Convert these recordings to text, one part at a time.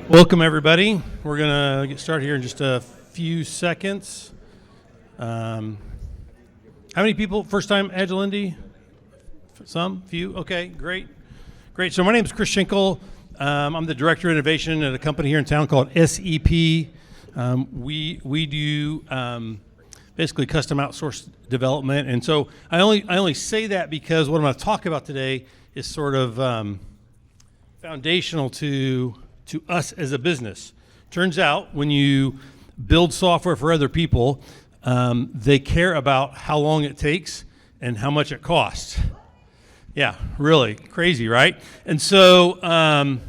Welcome, everybody. We're going to get started here in just a few seconds. How many people, first time AgileIndy? Some? Few? Okay, great. Great. So my name is Chris Shinkle. I'm the Director of Innovation at a company here in town called SEP. We do basically custom outsourced development. And so I only say that because what I'm going to talk about today is sort of foundational to us as a business. Turns out when you build software for other people, they care about how long it takes and how much it costs. Yeah, really crazy, right? And so I'm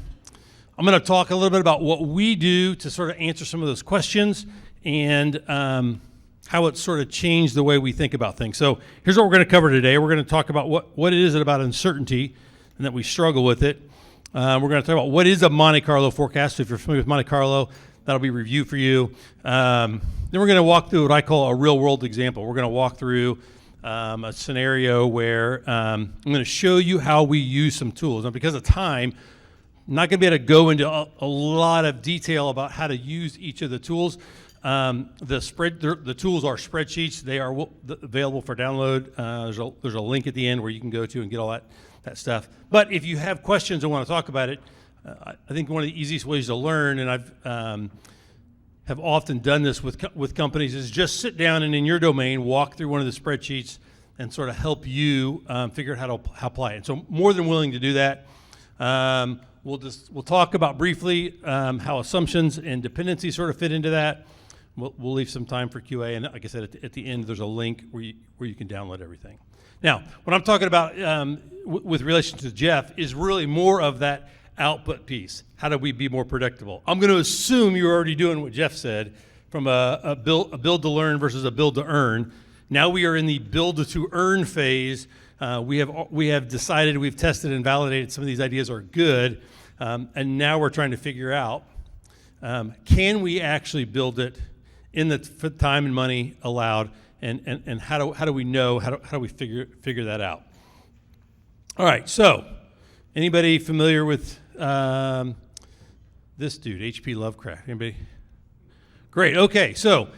going to talk a little bit about what we do to sort of answer some of those questions and how it's sort of changed the way we think about things. So here's what we're going to cover today. We're going to talk about what it is about uncertainty and that we struggle with it. We're going to talk about what is a Monte Carlo forecast. So if you're familiar with Monte Carlo, that'll be review for you. Then we're going to walk through what I call a real-world example. We're going to walk through a scenario where I'm going to show you how we use some tools. Now, because of time, I'm not going to be able to go into a lot of detail about how to use each of the tools. The tools are spreadsheets. They are available for download. There's a link at the end where you can go to and get all that stuff. But if you have questions and want to talk about it, I think one of the easiest ways to learn, and I've have often done this with companies, is just sit down and in your domain walk through one of the spreadsheets and sort of help you figure out how to apply it. So more than willing to do that. We'll talk about briefly how assumptions and dependencies sort of fit into that. We'll leave some time for QA, and like I said, at the end there's a link where you can download everything. Now, what I'm talking about with relation to Jeff is really more of that output piece. How do we be more predictable? I'm going to assume you're already doing what Jeff said from a build to learn versus a build to earn. Now we are in the build to earn phase. We have decided, we've tested and validated some of these ideas are good, and now we're trying to figure out can we actually build it in the time and money allowed. And how do we know, how do we figure that out? All right, so anybody familiar with this dude, H.P. Lovecraft? Anybody? Great, okay, so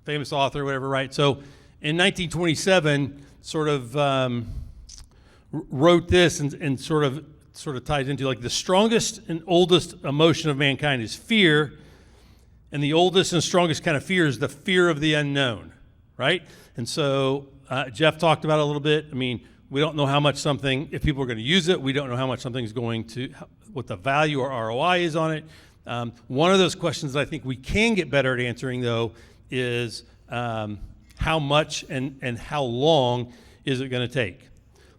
famous author, whatever, right? So in 1927, sort of wrote this and sort of ties into like the strongest and oldest emotion of mankind is fear. And the oldest and strongest kind of fear is the fear of the unknown, right? And so Jeff talked about it a little bit. I mean, we don't know how much something, if people are going to use it, we don't know how much something is going to, what the value or ROI is on it. One of those questions that I think we can get better at answering, though, is how much and how long is it going to take?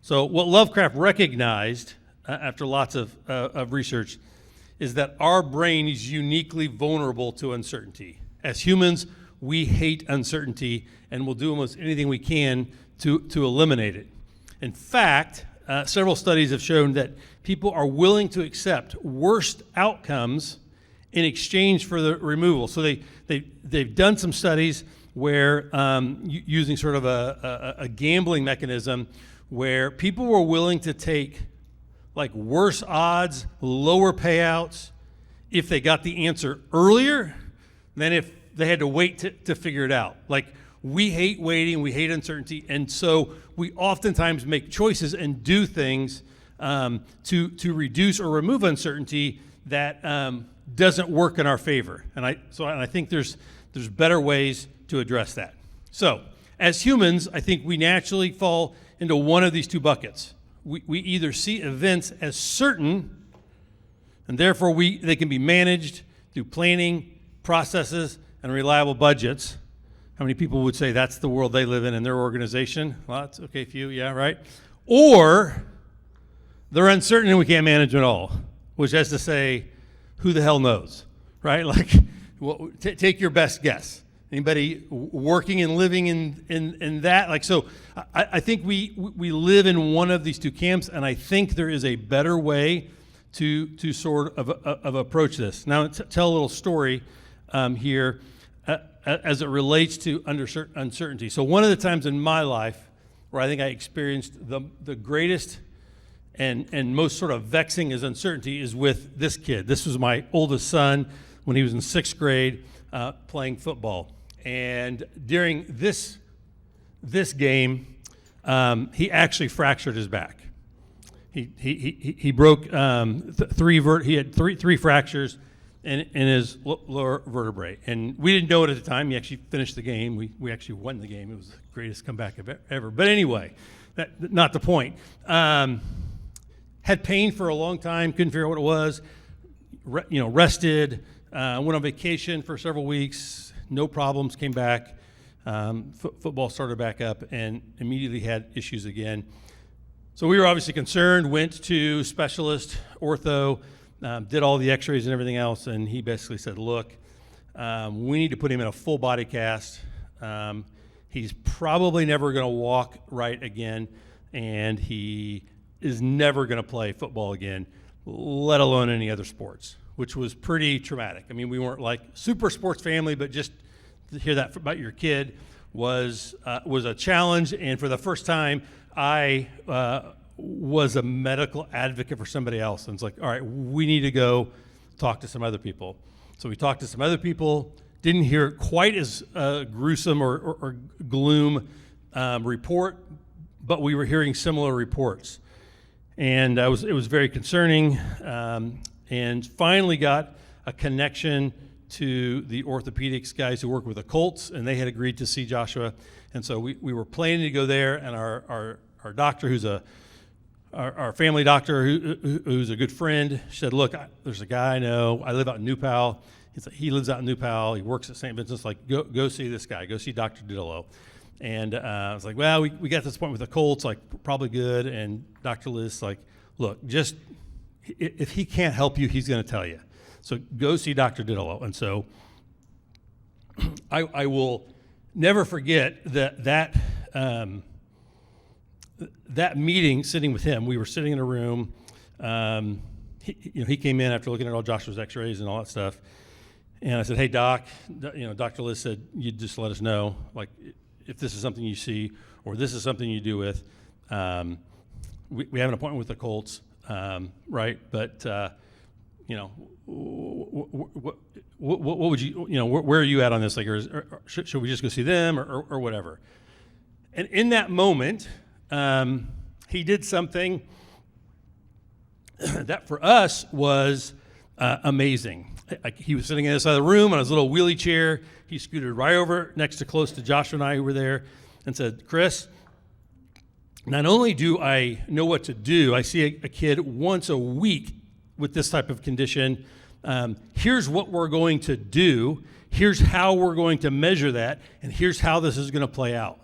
So what Lovecraft recognized after lots of research is that our brain is uniquely vulnerable to uncertainty. As humans, we hate uncertainty and will do almost anything we can to eliminate it. In fact, several studies have shown that people are willing to accept worst outcomes in exchange for the removal. So they've done some studies where using sort of a gambling mechanism where people were willing to take like worse odds, lower payouts, if they got the answer earlier than if they had to wait to figure it out. Like, we hate waiting, we hate uncertainty, and so we oftentimes make choices and do things to reduce or remove uncertainty that doesn't work in our favor. And I think there's better ways to address that. So, as humans, I think we naturally fall into one of these two buckets. We either see events as certain, and therefore they can be managed through planning, processes, and reliable budgets. How many people would say that's the world they live in their organization? Well, that's okay, few, yeah, right? Or they're uncertain and we can't manage them at all, which has to say, who the hell knows, right? Like, take your best guess. Anybody working and living in that? Like, so I think we live in one of these two camps, and I think there is a better way to sort of approach this. Now, tell a little story here as it relates to uncertainty. So one of the times in my life where I think I experienced the greatest and most sort of vexing as uncertainty is with this kid. This was my oldest son when he was in 6th grade playing football. And during this game, he actually fractured his back. He broke he had three fractures in his lower vertebrae, and we didn't know it at the time. He actually finished the game. We actually won the game. It was the greatest comeback ever. But anyway, not the point. Had pain for a long time. Couldn't figure out what it was. Rested. Went on vacation for several weeks. No problems. Came back. Football started back up, and immediately had issues again. So we were obviously concerned, went to specialist, ortho, did all the x-rays and everything else, and he basically said, look, we need to put him in a full body cast. He's probably never going to walk right again, and he is never going to play football again, let alone any other sports, which was pretty traumatic. I mean, we weren't like super sports family, but just to hear that about your kid was a challenge, and for the first time, I was a medical advocate for somebody else. And it's like, all right, we need to go talk to some other people. So we talked to some other people, didn't hear quite as gruesome or gloom report, but we were hearing similar reports. And it was very concerning, and finally got a connection to the orthopedics guys who work with the Colts, and they had agreed to see Joshua. And so we were planning to go there, and our doctor, who's our family doctor, who's a good friend, said, look, there's a guy I know. I live out in New Pal. He lives out in New Pal. He works at St. Vincent's. Like, go see this guy. Go see Dr. Didolo. And I was like, well, we got to this point with the Colts, like, probably good. And Dr. Liz, like, look, just if he can't help you, he's going to tell you. So go see Dr. Didolo. And so I will never forget that meeting, sitting with him. We were sitting in a room. He came in after looking at all Joshua's x-rays and all that stuff. And I said, hey, Doc, Dr. Liz said, you just let us know, like, if this is something you see or this is something you do with. We have an appointment with the Colts, right? But, what would you, where are you at on this? Like, or should we just go see them or whatever? And in that moment, he did something that for us was amazing. He was sitting in the side of the room on his little wheelie chair. He scooted right over close to Joshua and I, who were there, and said, Chris, not only do I know what to do, I see a kid once a week with this type of condition. Here's what we're going to do. Here's how we're going to measure that, and here's how this is going to play out.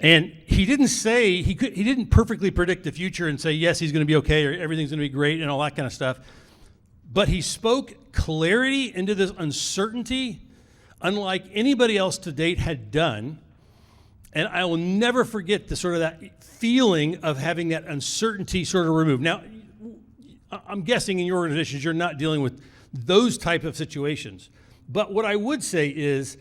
And he didn't say, he didn't perfectly predict the future and say, yes, he's going to be okay, or everything's going to be great, and all that kind of stuff. But he spoke clarity into this uncertainty, unlike anybody else to date had done. And I will never forget the sort of that feeling of having that uncertainty sort of removed. Now, I'm guessing in your organizations, you're not dealing with those type of situations. But what I would say is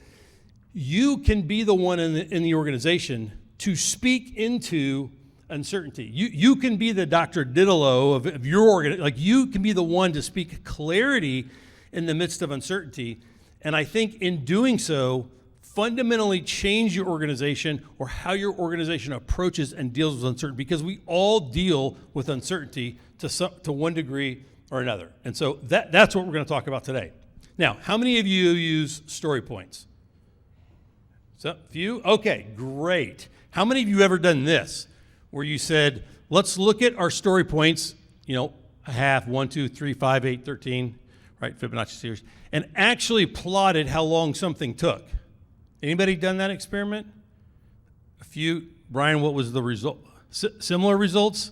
you can be the one in the organization to speak into uncertainty. You can be the Dr. Didolo of your organization. Like, you can be the one to speak clarity in the midst of uncertainty. And I think in doing so, fundamentally change your organization or how your organization approaches and deals with uncertainty, because we all deal with uncertainty to one degree or another. And so that's what we're going to talk about today. Now, how many of you use story points? So, a few? Okay, great. How many of you ever done this, where you said, let's look at our story points, a half, 1, 2, 3, 5, 8, 13, right, Fibonacci series, and actually plotted how long something took? Anybody done that experiment? A few. Brian, what was the result? Similar results?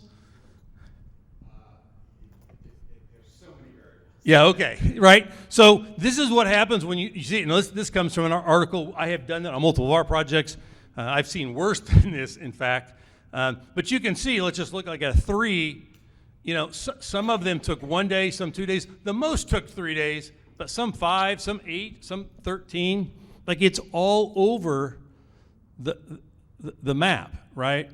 There's so many variables. Yeah, okay, right? So this is what happens when you see it. Now, this comes from an article. I have done that on multiple of our projects. I've seen worse than this, in fact. But you can see, let's just look like a 3. Some of them took 1 day, some 2 days. The most took 3 days, but some 5, some 8, some 13. Like, it's all over the map, right?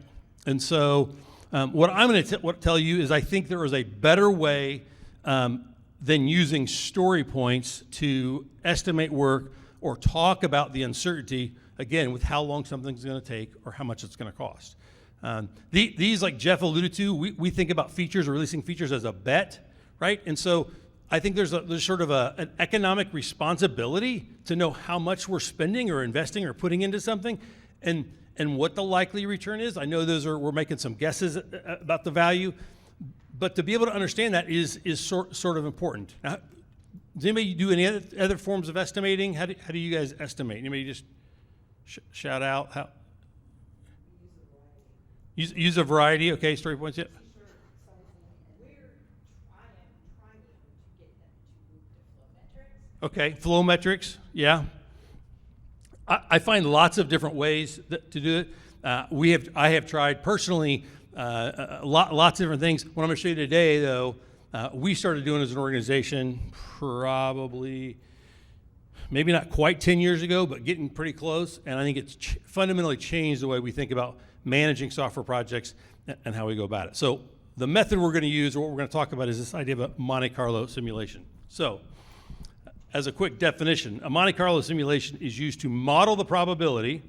And so What I'm going to tell you is I think there is a better way than using story points to estimate work or talk about the uncertainty, again, with how long something's going to take or how much it's going to cost. These, like Jeff alluded to, we think about features or releasing features as a bet, right? And so I think there's sort of an economic responsibility to know how much we're spending or investing or putting into something and what the likely return is. I know we're making some guesses about the value, but to be able to understand that is sort of important. Now, does anybody do any other forms of estimating? How do you guys estimate? Anybody just shout out how? Use a variety. Okay, story points. Yeah. Okay, flow metrics. Yeah. I find lots of different ways to do it. I have tried personally lots of different things. What I'm going to show you today, though, we started doing as an organization probably maybe not quite 10 years ago, but getting pretty close. And I think it's fundamentally changed the way we think about managing software projects and how we go about it. So the method we're going to use, or what we're going to talk about, is this idea of a Monte Carlo simulation. So as a quick definition, a Monte Carlo simulation is used to model the probability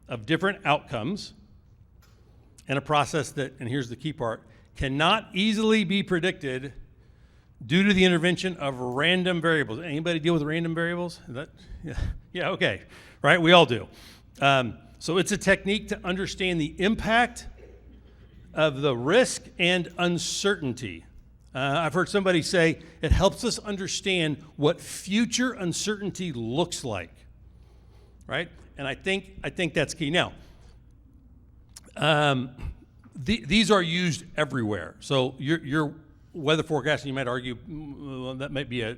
of different outcomes in a process that, and here's the key part, cannot easily be predicted due to the intervention of random variables. Anybody deal with random variables? Yeah, okay, right, we all do. So it's a technique to understand the impact of the risk and uncertainty. I've heard somebody say it helps us understand what future uncertainty looks like, right? And I think that's key. Now, these are used everywhere. So your weather forecasting, you might argue, well, that might be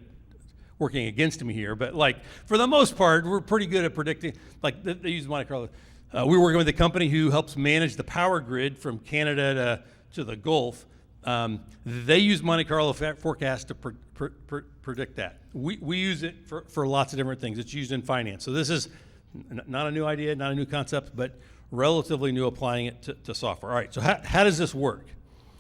working against me here, but like for the most part, we're pretty good at predicting. Like they use Monte Carlo. We're working with a company who helps manage the power grid from Canada to the Gulf. They use Monte Carlo forecast to predict that. We use it for lots of different things. It's used in finance. So this is not a new idea, not a new concept, but relatively new applying it to software. All right, so how does this work?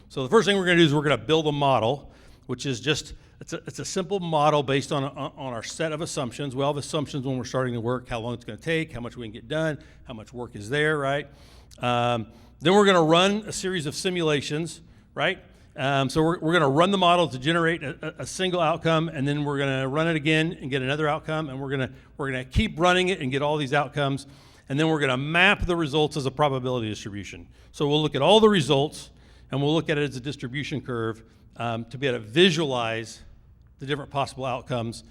So the first thing we're going to do is we're going to build a model, which is just, it's a simple model based on our set of assumptions. We all have assumptions when we're starting to work, how long it's going to take, how much we can get done, how much work is there, right? Then we're going to run a series of simulations, right? So we're going to run the model to generate a single outcome, and then we're going to run it again and get another outcome, and we're going to keep running it and get all these outcomes, and then we're going to map the results as a probability distribution. So we'll look at all the results, and we'll look at it as a distribution curve to be able to visualize the different possible outcomes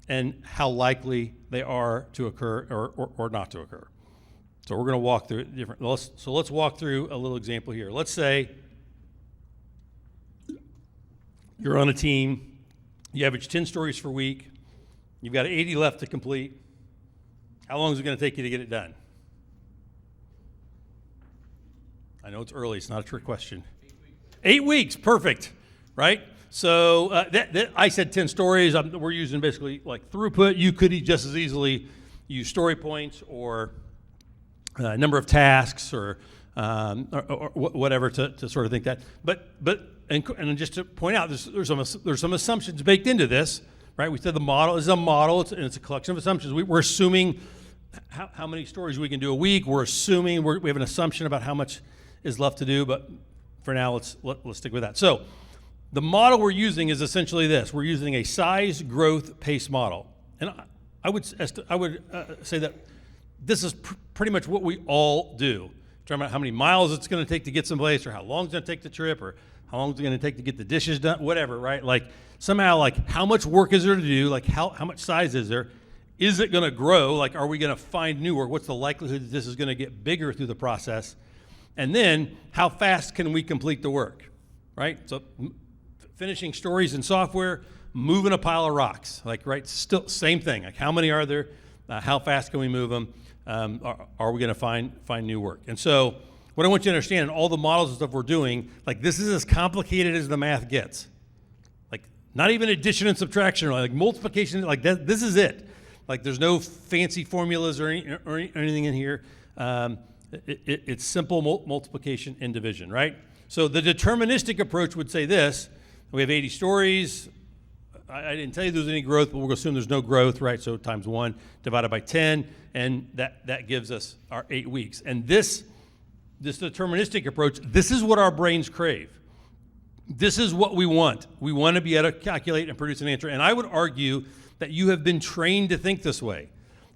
and how likely they are to occur or not to occur. So we're going to walk through different. So let's walk through a little example here. Let's say you're on a team, you average 10 stories per week, you've got 80 left to complete. How long is it going to take you to get it done? I know it's early, it's not a trick question. 8 weeks, perfect, right? So I said 10 stories, we're using basically like throughput. You could just as easily use story points or number of tasks or whatever to sort of think that. And just to point out, there's some assumptions baked into this, right? We said the model is a model, and it's a collection of assumptions. We're assuming how many stories we can do a week. We're assuming we have an assumption about how much is left to do, but for now, let's stick with that. So the model we're using is essentially this. We're using a size growth pace model. And I would say that this is pretty much what we all do. Talking about how many miles it's going to take to get someplace, or how long it's going to take the trip, or how long is it going to take to get the dishes done, whatever, right? Like somehow, like how much work is there to do? Like how much size is there? Is it going to grow? Like are we going to find new work? What's the likelihood that this is going to get bigger through the process? And then how fast can we complete the work, right? So finishing stories in software, moving a pile of rocks, like, right? Still same thing. Like how many are there? How fast can we move them? Are we going to find new work? And so what I want you to understand, in all the models and stuff we're doing, like this is as complicated as the math gets. Like not even addition and subtraction, like multiplication, like that, this is it. Like there's no fancy formulas or anything in here. It's simple multiplication and division, right? So the deterministic approach would say this: we have 80 stories. I didn't tell you there was any growth, but we'll assume there's no growth, right? So times 1 divided by 10, and that gives us our 8 weeks. And this deterministic approach, this is what our brains crave. This is what we want. We want to be able to calculate and produce an answer. And I would argue that you have been trained to think this way.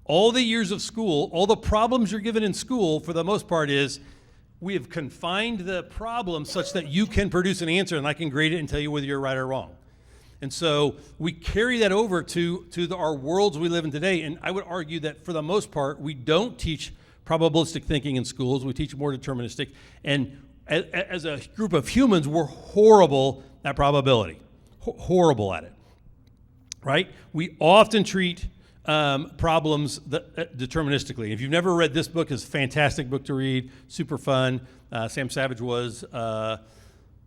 All the years of school, all the problems you're given in school, for the most part, is we have confined the problem such that you can produce an answer, and I can grade it and tell you whether you're right or wrong. And so we carry that over to our worlds we live in today. And I would argue that for the most part, we don't teach probabilistic thinking in schools. We teach more deterministic. And as a group of humans, we're horrible at probability, horrible at it, right? We often treat problems deterministically. If you've never read this book, it's a fantastic book to read, super fun. Sam Savage was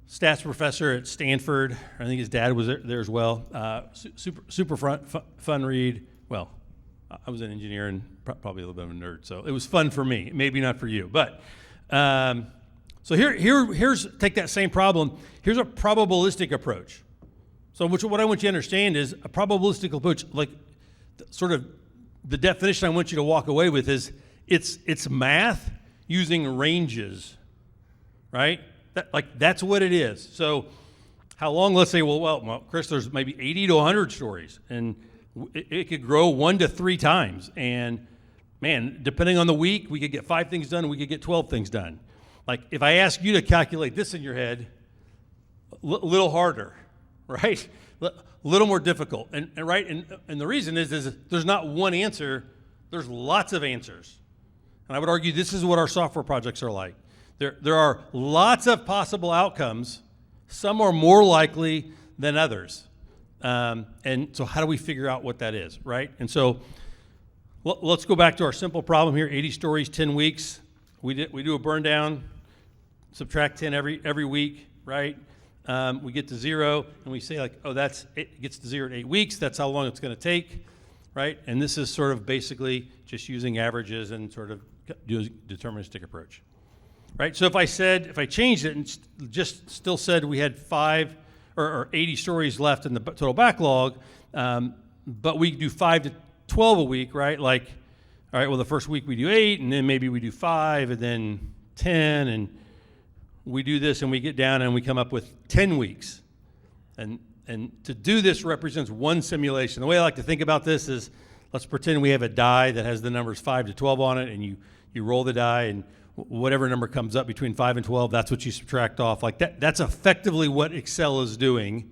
stats professor at Stanford. I think his dad was there as well. Super fun read. Well, I was an engineer and probably a little bit of a nerd, so it was fun for me. Maybe not for you, but so here's take that same problem. Here's a probabilistic approach. So what I want you to understand is a probabilistic approach, like sort of the definition I want you to walk away with is it's math using ranges, right? That's what it is. So how long? Let's say, well, Chris, there's maybe 80 to 100 stories, and it could grow 1 to 3 times. And man, depending on the week, we could get 5 things done, and we could get 12 things done. Like if I ask you to calculate this in your head, a little harder, right? A little more difficult, and the reason is there's not one answer. There's lots of answers, and I would argue this is what our software projects are like. There are lots of possible outcomes. Some are more likely than others. And so how do we figure out what that is, right? And so let's go back to our simple problem here, 80 stories, 10 weeks. We do a burn down, subtract 10 every week, right? We get to 0, and we say it gets to 0 in 8 weeks. That's how long it's going to take, right? And this is sort of basically just using averages and sort of doing a deterministic approach. Right, so if I changed it and just still said we had 5 or 80 stories left in the total backlog, but we do 5 to 12 a week, right? Like, all right, well, the first week we do 8, and then maybe we do 5, and then 10, and we do this, and we get down, and we come up with 10 weeks. And to do this represents one simulation. The way I like to think about this is, let's pretend we have a die that has the numbers 5 to 12 on it, and you roll the die, and whatever number comes up between 5 and 12, that's what you subtract off. Like that's effectively what Excel is doing.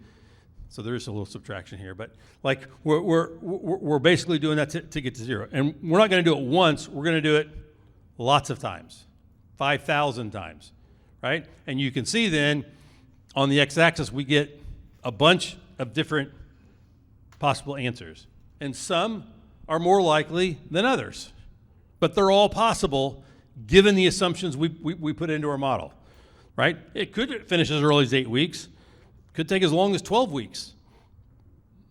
So there is a little subtraction here, but like we're basically doing that to get to 0. And we're not going to do it once. We're going to do it lots of times, 5,000 times, right? And you can see then on the x-axis we get a bunch of different possible answers, and some are more likely than others, but they're all possible given the assumptions we put into our model, right? It could finish as early as 8 weeks. Could take as long as 12 weeks.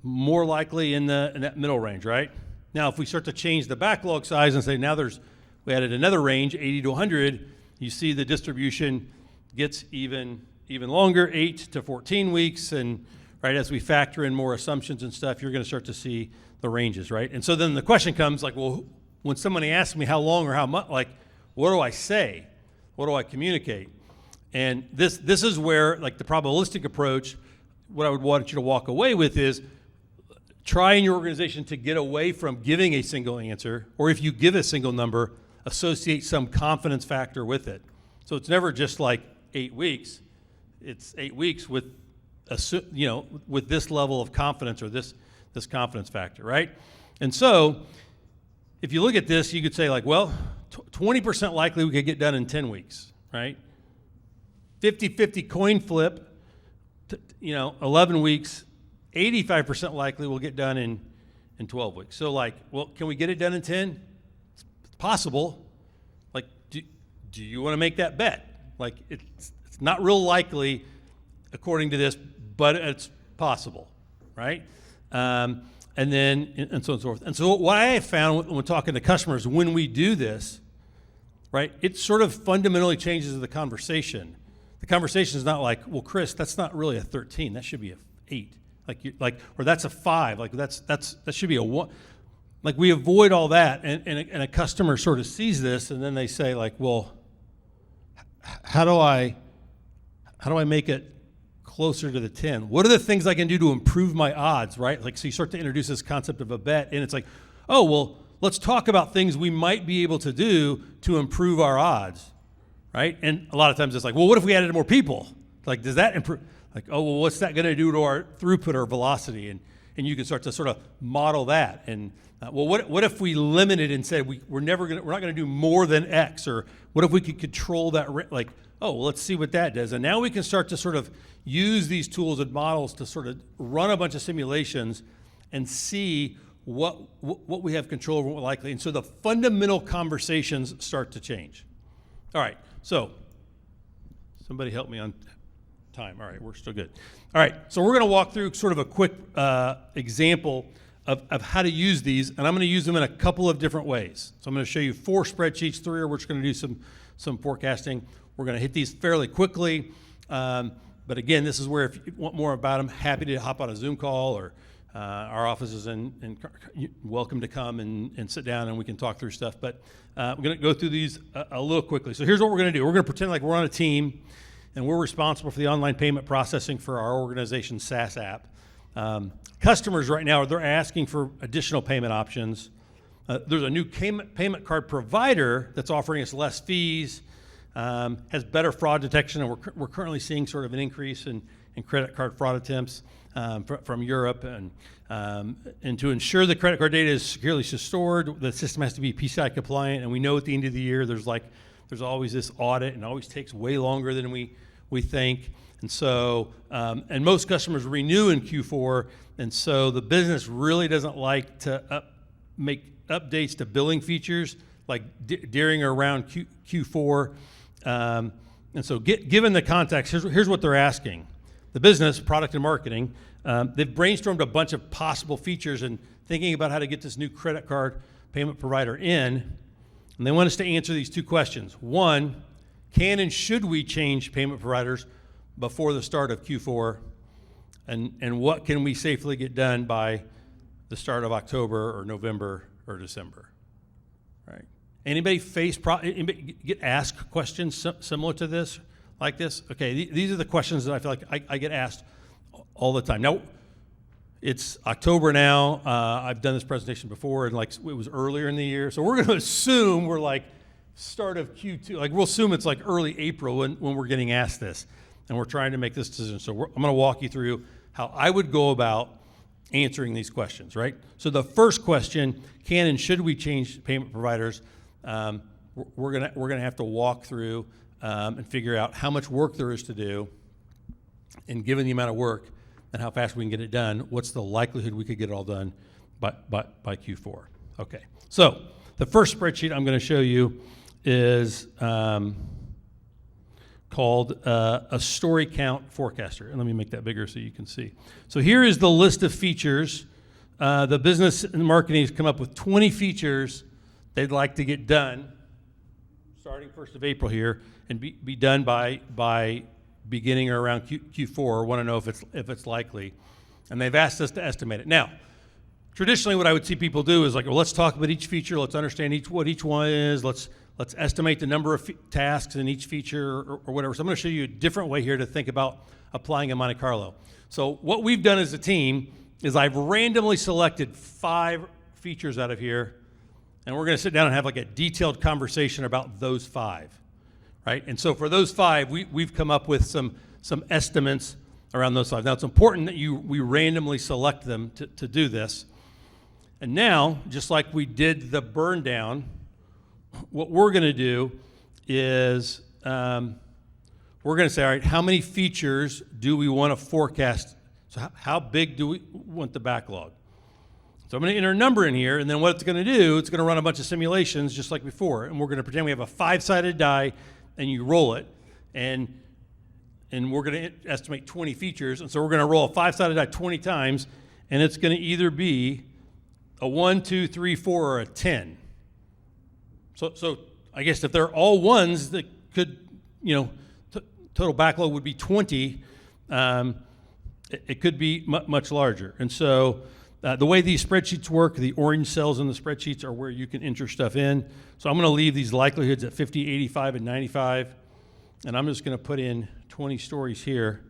More likely in that middle range, right? Now, if we start to change the backlog size and say now we added another range, 80 to 100, you see the distribution gets even longer, 8 to 14 weeks, and right as we factor in more assumptions and stuff, you're going to start to see the ranges, right? And so then the question comes like, well, when somebody asks me how long or how much, like, what do I say? What do I communicate? And this is where, like the probabilistic approach, what I would want you to walk away with is try in your organization to get away from giving a single answer, or if you give a single number, associate some confidence factor with it. So it's never just like 8 weeks. It's 8 weeks with with this level of confidence or this confidence factor, right? And so if you look at this, you could say like, well, 20% likely we could get done in 10 weeks, right? 50-50 coin flip, 11 weeks, 85% likely we'll get done in 12 weeks. So like, well, can we get it done in 10? It's possible. Like, do you want to make that bet? Like, it's not real likely according to this, but it's possible, right? And so on and so forth. And so what I have found when talking to customers, when we do this, right, it sort of fundamentally changes the conversation. the conversation is not like, well, Chris, that's not really a 13. That should be a 8. Or that's a 5. Like that should be a 1. Like we avoid all that, and a customer sort of sees this, and then they say like, well, how do I make it closer to the 10? What are the things I can do to improve my odds, right? Like, so you start to introduce this concept of a bet, and it's like, oh, well, let's talk about things we might be able to do to improve our odds, right? And a lot of times it's like, well, what if we added more people? Like, does that improve? Like, oh, well, what's that going to do to our throughput or velocity? And you can start to sort of model that. And well, what if we limited and said we're not going to do more than X? Or what if we could control that? Like, oh, well, let's see what that does. And now we can start to sort of use these tools and models to sort of run a bunch of simulations and see what we have control over, what likely. And so the fundamental conversations start to change. All right, so somebody help me on time. All right, we're still good. All right, so we're going to walk through sort of a quick example of how to use these, and I'm going to use them in a couple of different ways. So I'm going to show you 4 spreadsheets, 3 of which are going to do some forecasting. We're going to hit these fairly quickly, but again, this is where if you want more about them, happy to hop on a Zoom call, or our office is in welcome to come and sit down and we can talk through stuff. But I'm going to go through these a little quickly. So here's what we're going to do. We're going to pretend like we're on a team and we're responsible for the online payment processing for our organization's SaaS app. Customers right now, they're asking for additional payment options. There's a new payment card provider that's offering us less fees, has better fraud detection, and we're currently seeing sort of an increase in credit card fraud attempts from Europe. And to ensure the credit card data is securely stored, the system has to be PCI compliant. And we know at the end of the year, there's always this audit, and it always takes way longer than we think. And so, and most customers renew in Q4, and so the business really doesn't like to make updates to billing features like during or around Q4. And so given the context, here's what they're asking. The business, product and marketing, they've brainstormed a bunch of possible features and thinking about how to get this new credit card payment provider in. And they want us to answer these 2 questions. 1, can and should we change payment providers before the start of Q4? And what can we safely get done by the start of October or November or December? Right? Anybody get asked questions similar to this, like this? Okay, these are the questions that I feel like I get asked all the time. Now, it's October now. I've done this presentation before, and like it was earlier in the year. So we're going to assume we're like start of Q2. Like we'll assume it's like early April when we're getting asked this, and we're trying to make this decision. So I'm going to walk you through how I would go about answering these questions, right? So the first question, can and should we change payment providers? We're gonna have to walk through and figure out how much work there is to do, and given the amount of work and how fast we can get it done, what's the likelihood we could get it all done by Q4? Okay, so the first spreadsheet I'm going to show you is called a story count forecaster. And let me make that bigger so you can see. So here is the list of features. The business and marketing has come up with 20 features they'd like to get done starting 1st of April here and be done by beginning or around Q4. Want to know if it's likely. And they've asked us to estimate it. Now, traditionally what I would see people do is like, well, let's talk about each feature. Let's understand what each one is. Let's estimate the number of tasks in each feature or whatever. So I'm going to show you a different way here to think about applying a Monte Carlo. So what we've done as a team is I've randomly selected 5 features out of here, and we're going to sit down and have like a detailed conversation about those 5, right? And so for those 5, we've come up with some estimates around those 5. Now it's important that we randomly select them to do this. And now, just like we did the burn down, what we're going to do is we're going to say, all right, how many features do we want to forecast? So how big do we want the backlog? So I'm going to enter a number in here, and then what it's going to do, it's going to run a bunch of simulations just like before, and we're going to pretend we have a 5-sided die, and you roll it, and we're going to estimate 20 features, and so we're going to roll a 5-sided die 20 times, and it's going to either be a 1, 2, 3, 4, or a 10. So I guess if they're all ones, that could, total backlog would be 20, it could be much larger. And so the way these spreadsheets work, the orange cells in the spreadsheets are where you can enter stuff in. So I'm going to leave these likelihoods at 50, 85, and 95. And I'm just going to put in 20 stories here.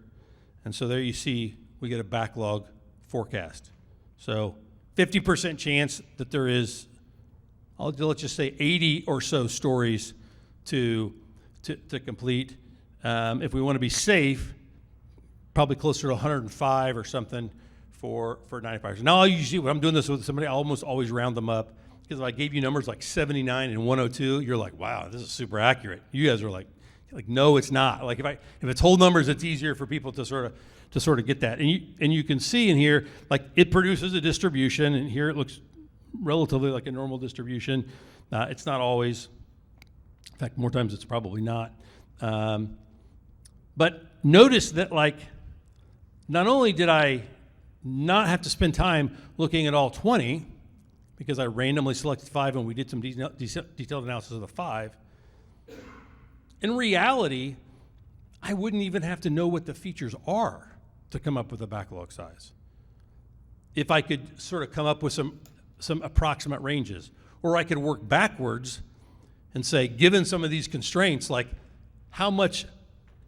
And so there you see we get a backlog forecast. So 50% chance that there is, let's just say 80 or so stories to complete. If we want to be safe, probably closer to 105 or something for 95. So now I usually, when I'm doing this with somebody, I almost always round them up, because if I gave you numbers like 79 and 102, you're like, wow, this is super accurate. You guys are like no, it's not. Like if it's whole numbers, it's easier for people to sort of get that. And you can see in here, like it produces a distribution, and here it looks relatively like a normal distribution. It's not always. In fact, more times it's probably not. But notice that, like, not only did I not have to spend time looking at all 20, because I randomly selected 5 and we did some detailed analysis of the 5, in reality, I wouldn't even have to know what the features are to come up with a backlog size. If I could sort of come up with some approximate ranges, or I could work backwards and say, given some of these constraints, like how much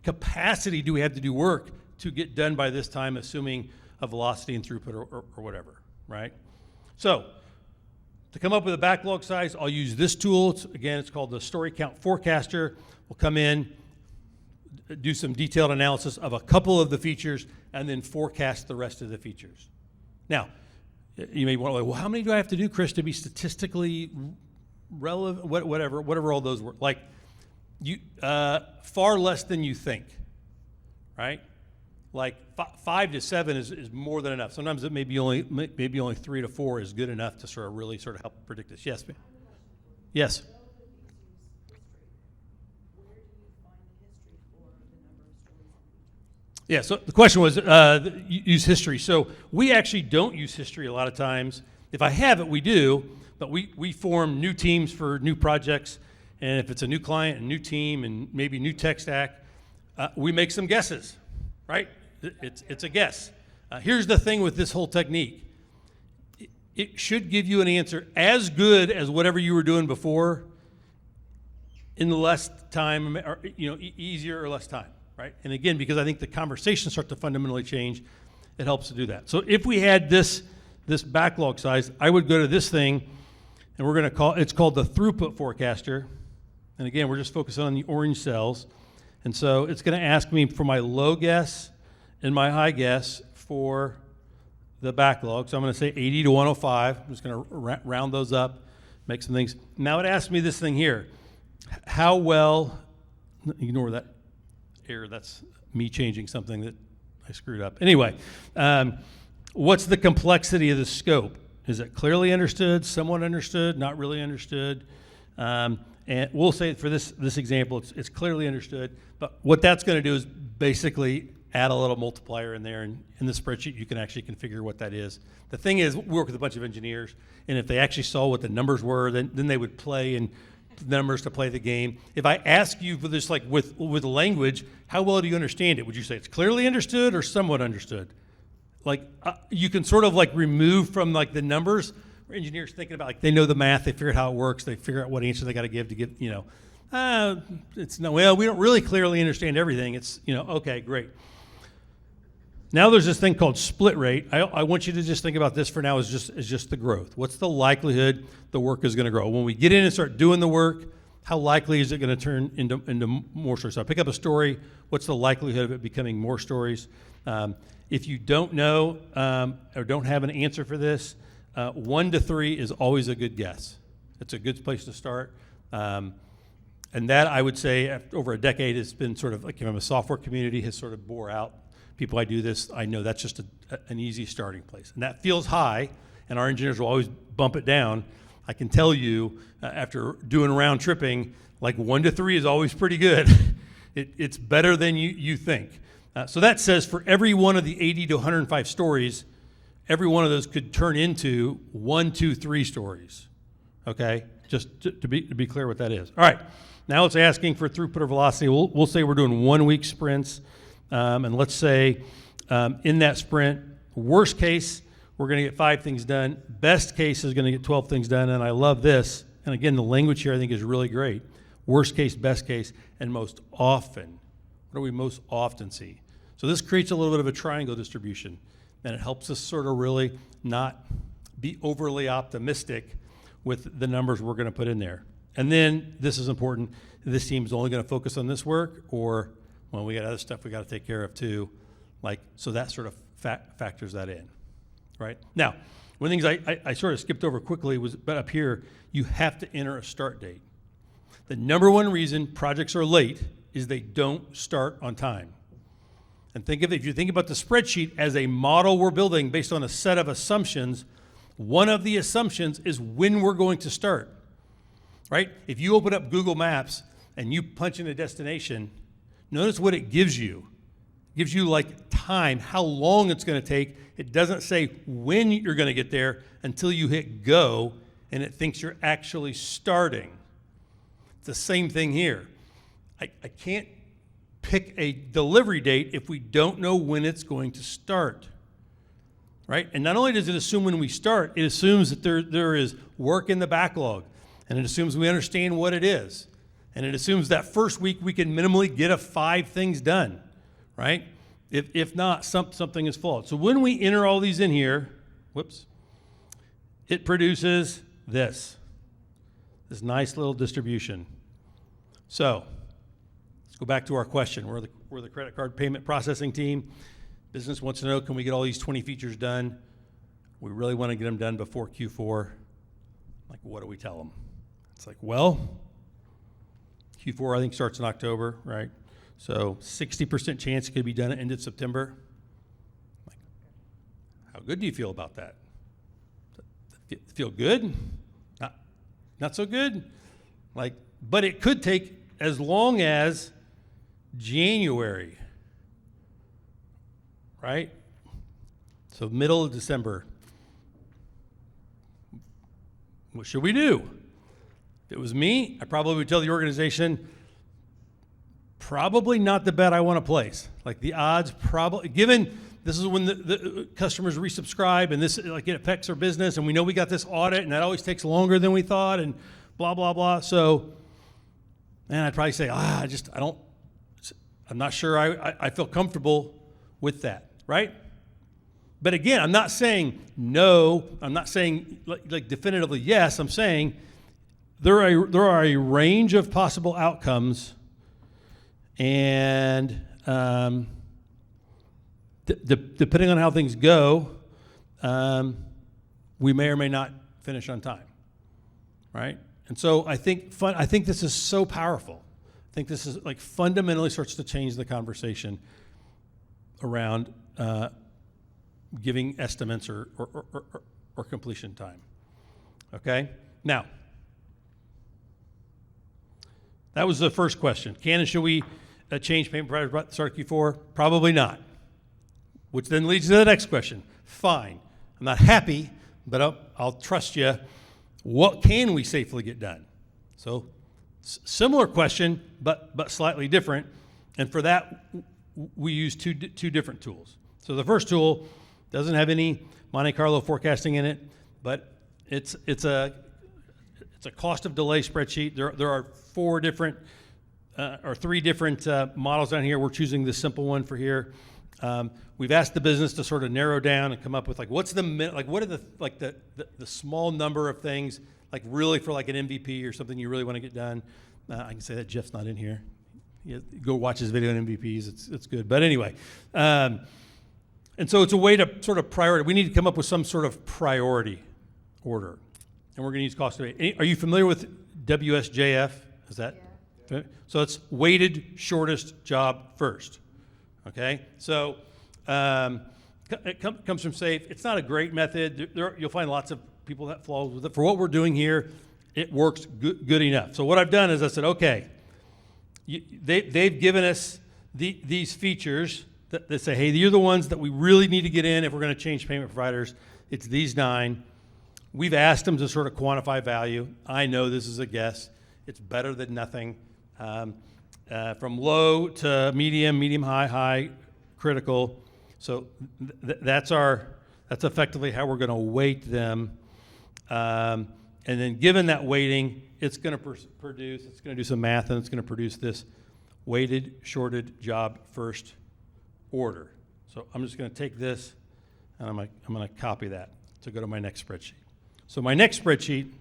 capacity do we have to do work to get done by this time, assuming a velocity and throughput or whatever, right? So to come up with a backlog size, I'll use this tool. It's called the Story Count Forecaster. We'll come in, do some detailed analysis of a couple of the features, and then forecast the rest of the features. Now, you may want to, well, how many do I have to do, Chris, to be statistically relevant, whatever all those were. Like, far less than you think, right? Like 5 to 7 is more than enough. Sometimes it may be only 3 to 4 is good enough to sort of help predict this. Yes, ma'am. Yes. Yeah, so the question was use history. So we actually don't use history a lot of times. If I have it, we do, but we form new teams for new projects, and if it's a new client, a new team, and maybe new tech stack, we make some guesses, right? It's a guess. Here's the thing with this whole technique. It should give you an answer as good as whatever you were doing before in less time, or easier or less time. Right? And again, because I think the conversations start to fundamentally change, it helps to do that. So if we had this backlog size, I would go to this thing, and it's called the throughput forecaster. And again, we're just focusing on the orange cells. And so it's going to ask me for my low guess and my high guess for the backlog. So I'm going to say 80 to 105. I'm just going to round those up, make some things. Now it asks me this thing here. How well, ignore that error, that's me changing something that I screwed up. Anyway, what's the complexity of the scope? Is it clearly understood, somewhat understood, not really understood? And we'll say for this example, it's clearly understood, but what that's going to do is basically add a little multiplier in there, and in the spreadsheet you can actually configure what that is. The thing is, we work with a bunch of engineers, and if they actually saw what the numbers were, then they would play and numbers to play the game. If I ask you for this, like with language, how well do you understand it? Would you say it's clearly understood or somewhat understood? Like you can sort of like remove from like the numbers. Engineers thinking about, like, they know the math, they figure out how it works, they figure out what answer they got to give, it's no, well, we don't really clearly understand everything. It's, okay, great. Now there's this thing called split rate. I want you to just think about this for now as just the growth. What's the likelihood the work is going to grow? When we get in and start doing the work, how likely is it going to turn into more stories? So I pick up a story. What's the likelihood of it becoming more stories? If you don't know or don't have an answer for this, 1 to 3 is always a good guess. It's a good place to start. And that, I would say, over a decade, has been sort of like, a software community has sort of bore out. People I do this, I know that's just an easy starting place. And that feels high, and our engineers will always bump it down. I can tell you, after doing round tripping, like 1 to 3 is always pretty good. It's better than you think. So that says for every one of the 80 to 105 stories, every one of those could turn into 1, 2, 3 stories, okay? just to be clear what that is. All right, now it's asking for throughput or velocity. We'll say we're doing 1 week sprints, and let's say in that sprint, worst case, we're going to get 5 things done. Best case is going to get 12 things done, and I love this. And again, the language here I think is really great. Worst case, best case, and most often. What do we most often see? So this creates a little bit of a triangle distribution, and it helps us sort of really not be overly optimistic with the numbers we're going to put in there. And then, this is important, this team is only going to focus on this work, or, well, we got other stuff we got to take care of too. So that sort of factors that in, right? Now, one of the things I sort of skipped over quickly was, but up here, you have to enter a start date. The number one reason projects are late is they don't start on time. And if you think about the spreadsheet as a model we're building based on a set of assumptions, one of the assumptions is when we're going to start, right? If you open up Google Maps and you punch in a destination, notice what it gives you. It gives you like time, how long it's going to take. It doesn't say when you're going to get there until you hit go, and it thinks you're actually starting. It's the same thing here. I can't pick a delivery date if we don't know when it's going to start, right? And not only does it assume when we start, it assumes that there is work in the backlog, and it assumes we understand what it is, and it assumes that first week we can minimally get 5 things done, right? If not, something is flawed. So when we enter all these in here, it produces this nice little distribution. So let's go back to our question. We're the credit card payment processing team. Business wants to know, can we get all these 20 features done? We really want to get them done before Q4. Like, what do we tell them? It's like, well, Q4 I think starts in October, right? So 60% chance it could be done at end of September. Like, how good do you feel about that? Feel good? Not so good? But it could take as long as January, right? So middle of December. What should we do? If it was me, I probably would tell the organization, probably not the bet I want to place. Like the odds probably, given this is when the customers resubscribe and this like it affects our business and we know we got this audit and that always takes longer than we thought and blah, blah, blah. So, man, I'd probably say, I'm not sure I feel comfortable with that, right? But again, I'm not saying no. I'm not saying like definitively yes. I'm saying there are a range of possible outcomes, and depending on how things go, we may or may not finish on time, right? And so I think this is so powerful. I think this is like fundamentally starts to change the conversation around giving estimates or completion time. Okay? Now, that was the first question. Can and should we change payment providers at the start of Q4? Probably not. Which then leads to the next question. Fine. I'm not happy, but I'll trust you. What can we safely get done? So, similar question, but slightly different. And for that, we use two different tools. So the first tool doesn't have any Monte Carlo forecasting in it, but it's a cost of delay spreadsheet. There are 4 different or 3 different models down here. We're choosing the simple one for here. We've asked the business to sort of narrow down and come up with what are the small number of things like really for like an MVP or something you really want to get done. I can say that Jeff's not in here. Go watch his video on MVPs. It's good. But anyway, and so it's a way to sort of priority. We need to come up with some sort of priority order, and we're going to use cost of it. Are you familiar with WSJF? Is that? Yeah. So it's weighted shortest job first. Okay, so it comes from SAFE. It's not a great method. You'll find lots of people that fall with it. For what we're doing here, it works good enough. So what I've done is I said, okay, they've given us these features that say, hey, these are the ones that we really need to get in if we're going to change payment providers. It's these 9. We've asked them to sort of quantify value. I know this is a guess. It's better than nothing. From low to medium, medium high, high, critical. So that's effectively how we're going to weight them. And then given that weighting, it's going to produce, it's going to do some math, and it's going to produce this weighted, shorted job first order. So I'm just going to take this, and I'm going to copy that to go to my next spreadsheet. So my next spreadsheet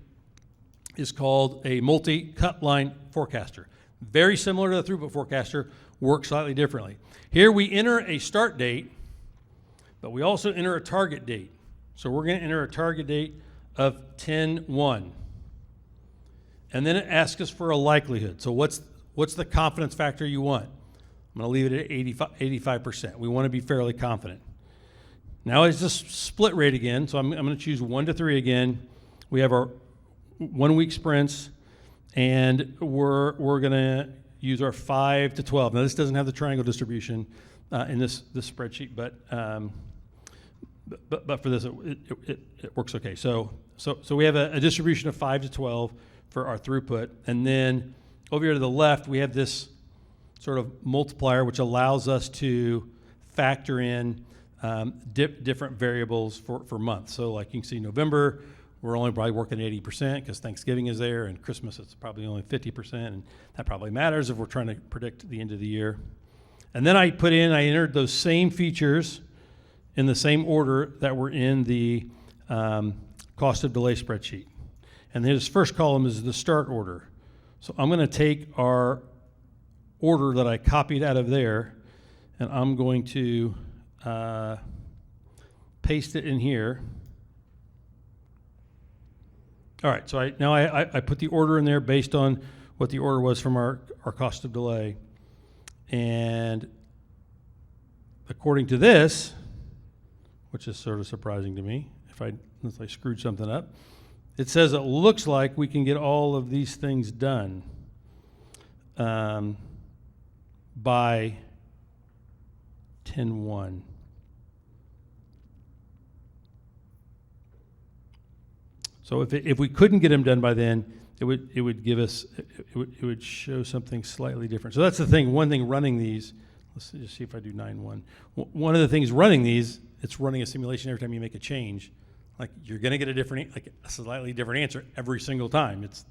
is called a multi-cut line forecaster. Very similar to the throughput forecaster, works slightly differently. Here we enter a start date, but we also enter a target date. So we're going to enter a target date of 10/1. And then it asks us for a likelihood. So what's the confidence factor you want? I'm going to leave it at 85%. We want to be fairly confident. Now it's just split rate again. So I'm going to choose 1 to 3 again. We have our 1 week sprints, and we're going to use our 5 to 12. Now this doesn't have the triangle distribution in this spreadsheet, but for this it works okay. So we have a distribution of 5 to 12 for our throughput, and then over here to the left we have this sort of multiplier which allows us to factor in different variables for months. So like you can see November, we're only probably working 80% because Thanksgiving is there, and Christmas it's probably only 50%, and that probably matters if we're trying to predict the end of the year. And then I entered those same features in the same order that were in the cost of delay spreadsheet. And then this first column is the start order. So I'm going to take our order that I copied out of there, and I'm going to paste it in here. All right, so I put the order in there based on what the order was from our cost of delay. And according to this, which is sort of surprising to me, unless I screwed something up, it says it looks like we can get all of these things done by 10/1. So if we couldn't get them done by then, it would give us, it would show something slightly different. So that's the thing. One thing running these, let's just see if I do 9/1. One of the things running these, it's running a simulation every time you make a change. Like you're going to get a slightly different answer every single time. It's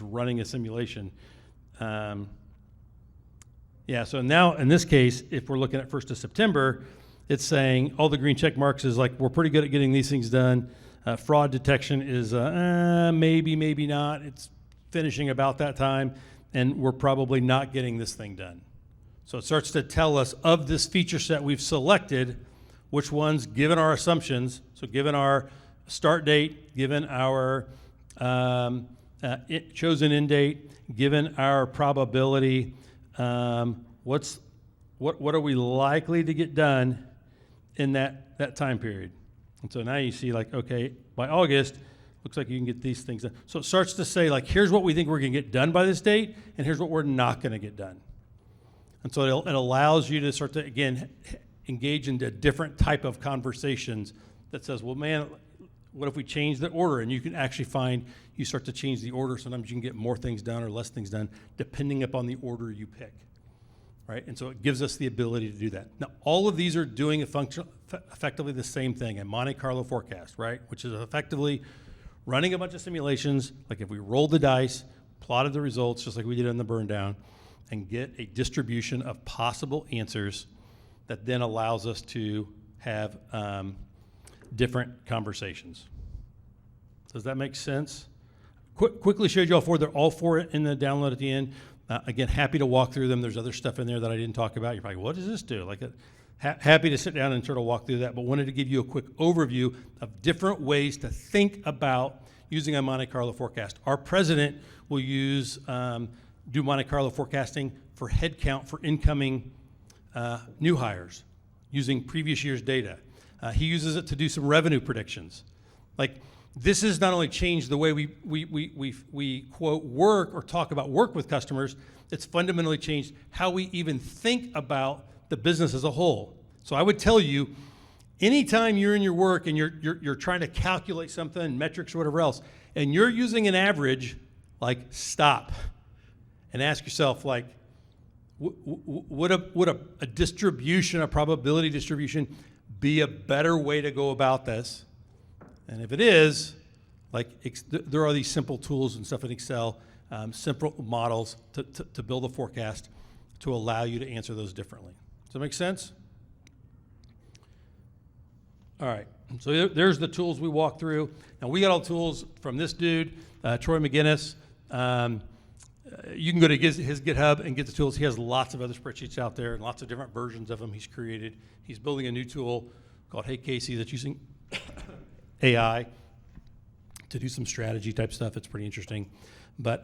running a simulation. Yeah. So now in this case, if we're looking at 1st of September, it's saying all the green check marks is like we're pretty good at getting these things done. Fraud detection is maybe, maybe not. It's finishing about that time, and we're probably not getting this thing done. So it starts to tell us of this feature set we've selected, which ones, given our assumptions, so given our start date, given our chosen end date, given our probability, what are we likely to get done in that time period? And so now you see, like, okay, by August, looks like you can get these things done. So it starts to say, like, here's what we think we're going to get done by this date, and here's what we're not going to get done. And so it allows you to start to, again, engage into a different type of conversations that says, well, man, what if we change the order? And you can actually find, you start to change the order. Sometimes you can get more things done or less things done, depending upon the order you pick. Right? And so it gives us the ability to do that. Now, all of these are doing effectively the same thing, a Monte Carlo forecast, right? Which is effectively running a bunch of simulations, like if we rolled the dice, plotted the results, just like we did in the burn down, and get a distribution of possible answers that then allows us to have different conversations. Does that make sense? Quickly showed you all four. They're all four in the download at the end. Again, happy to walk through them. There's other stuff in there that I didn't talk about. You're probably, what does this do? Happy to sit down and sort of walk through that, but wanted to give you a quick overview of different ways to think about using a Monte Carlo forecast. Our president will do Monte Carlo forecasting for headcount for incoming new hires using previous year's data. He uses it to do some revenue predictions. This has not only changed the way we quote work or talk about work with customers, it's fundamentally changed how we even think about the business as a whole. So I would tell you, anytime you're in your work and you're trying to calculate something, metrics or whatever else, and you're using an average, like stop and ask yourself, like, would a distribution, a probability distribution, be a better way to go about this? And if it is, like, there are these simple tools and stuff in Excel, simple models to build a forecast to allow you to answer those differently. Does that make sense? All right, so there's the tools we walk through. Now, we got all tools from this dude, Troy McGinnis. You can go to his GitHub and get the tools. He has lots of other spreadsheets out there and lots of different versions of them he's created. He's building a new tool called Hey Casey that's using AI to do some strategy type stuff. It's pretty interesting. But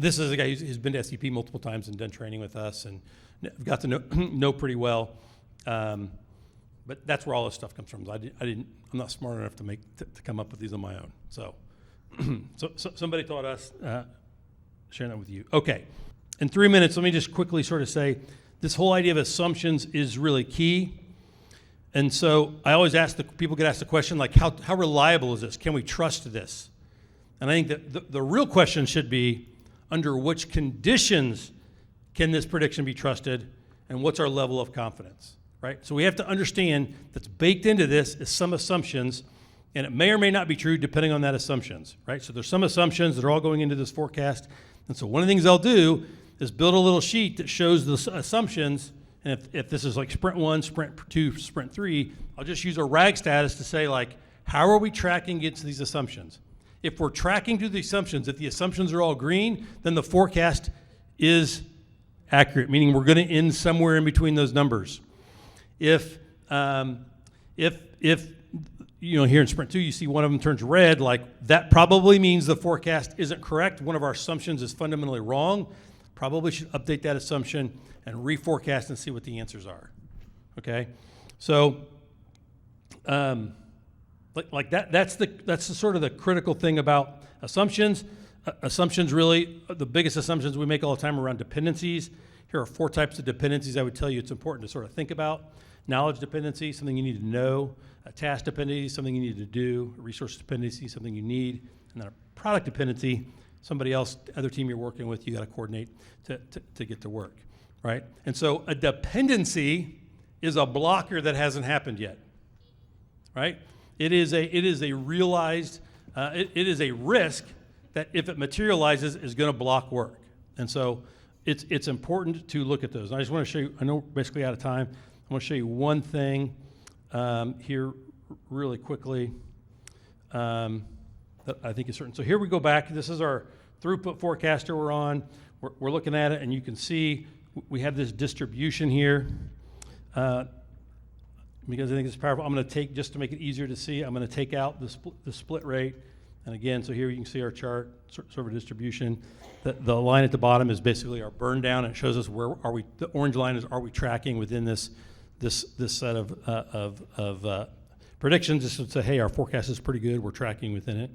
this is a guy who's been to SEP multiple times and done training with us and got to know pretty well. But that's where all this stuff comes from. I'm not smart enough to come up with these on my own. So, so somebody taught us, sharing that with you. Okay, in 3 minutes, let me just quickly sort of say, this whole idea of assumptions is really key. And so I always ask people get asked the question, like, how reliable is this? Can we trust this? And I think that the real question should be, under which conditions can this prediction be trusted, and what's our level of confidence? Right? So we have to understand that's baked into this is some assumptions, and it may or may not be true depending on that assumptions, right? So there's some assumptions that are all going into this forecast, and so one of the things I'll do is build a little sheet that shows the assumptions, and if this is like sprint 1, sprint 2, sprint 3, I'll just use a RAG status to say, like, how are we tracking against these assumptions? If we're tracking to the assumptions, if the assumptions are all green, then the forecast is accurate, meaning we're going to end somewhere in between those numbers. If you know, here in sprint 2 you see one of them turns red, like that probably means the forecast isn't correct. One of our assumptions is fundamentally wrong. Probably should update that assumption and reforecast and see what the answers are. Okay, so like that's the sort of the critical thing about assumptions. Assumptions, really, the biggest assumptions we make all the time are around dependencies. Here are 4 types of dependencies I would tell you it's important to sort of think about. Knowledge dependency, something you need to know. A task dependency, something you need to do. A resource dependency, something you need. And then a product dependency, somebody else, other team you're working with, you got to coordinate to get to work, right? And so a dependency is a blocker that hasn't happened yet, right? It is a realized, it is a risk that if it materializes is going to block work. And so it's important to look at those. And I just want to show you, I know we're basically out of time. I want to show you one thing here really quickly that I think is certain. So here we go back. This is our throughput forecaster we're on. We're looking at it, and you can see we have this distribution here. Because I think it's powerful, I'm going to take, just to make it easier to see, I'm going to take out the split rate. And again, so here you can see our chart, sort of a distribution. The line at the bottom is basically our burn down, and it shows us where are we, the orange line is, are we tracking within this set of predictions, just to say, hey, our forecast is pretty good, we're tracking within it.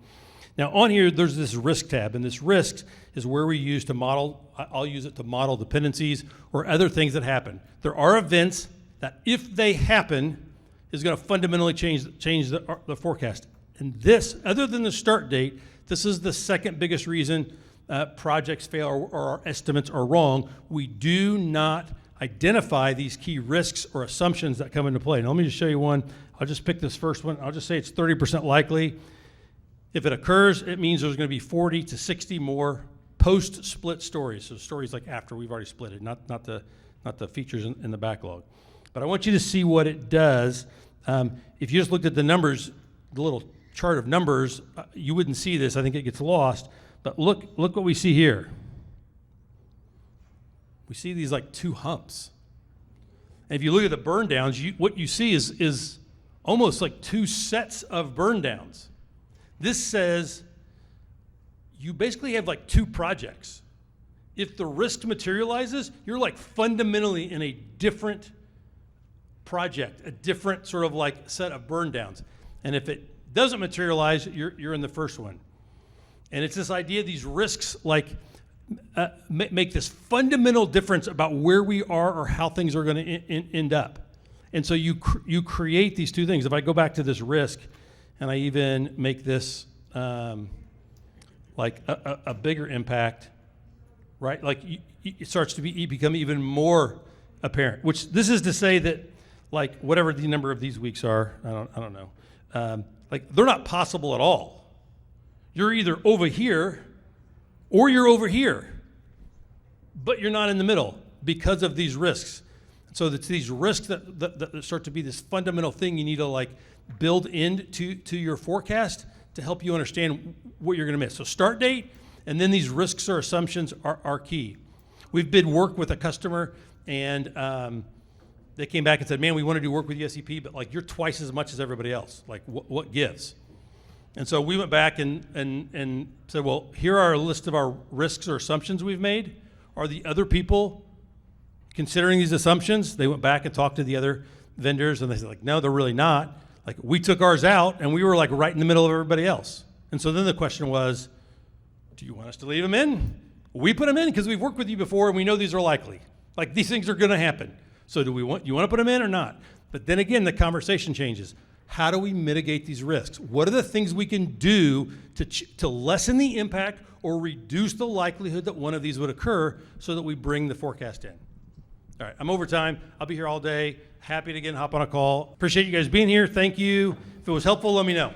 Now on here, there's this risk tab, and this risk is where we use to model, I'll use it to model dependencies or other things that happen. There are events that if they happen, is going to fundamentally change the forecast. And this, other than the start date, this is the second biggest reason projects fail or our estimates are wrong. We do not identify these key risks or assumptions that come into play. Now let me just show you one. I'll just pick this first one. I'll just say it's 30% likely. If it occurs, it means there's going to be 40 to 60 more post-split stories. So stories like after we've already split it, not the features in the backlog. But I want you to see what it does. If you just looked at the numbers, the little chart of numbers, you wouldn't see this. I think it gets lost. But look what we see here. We see these like 2 humps. And if you look at the burn downs, what you see is almost like 2 sets of burn downs. This says you basically have like 2 projects. If the risk materializes, you're like fundamentally in a different project, a different sort of like set of burn downs. And if it doesn't materialize, you're in the first one. And it's this idea, these risks like make this fundamental difference about where we are or how things are going to end up. And so you create these two things. If I go back to this risk, and I even make this like a bigger impact, right? Like it starts to become even more apparent. Which this is to say that, like, whatever the number of these weeks are, I don't know. Like, they're not possible at all. You're either over here or you're over here, but you're not in the middle because of these risks. So it's these risks that start to be this fundamental thing you need to, like, build into your forecast to help you understand what you're going to miss. So start date, and then these risks or assumptions are key. We've bid work with a customer, and they came back and said, man, we want to do work with you, SEP, but, like, you're twice as much as everybody else. Like, what gives? And so we went back and said, well, here are a list of our risks or assumptions we've made. Are the other people considering these assumptions? They went back and talked to the other vendors, and they said, like, no, they're really not. Like, we took ours out, and we were, like, right in the middle of everybody else. And so then the question was, do you want us to leave them in? We put them in because we've worked with you before, and we know these are likely. Like, these things are going to happen. So you want to put them in or not? But then again, the conversation changes. How do we mitigate these risks? What are the things we can do to lessen the impact or reduce the likelihood that one of these would occur so that we bring the forecast in? All right, I'm over time. I'll be here all day. Happy to hop on a call. Appreciate you guys being here. Thank you. If it was helpful, let me know.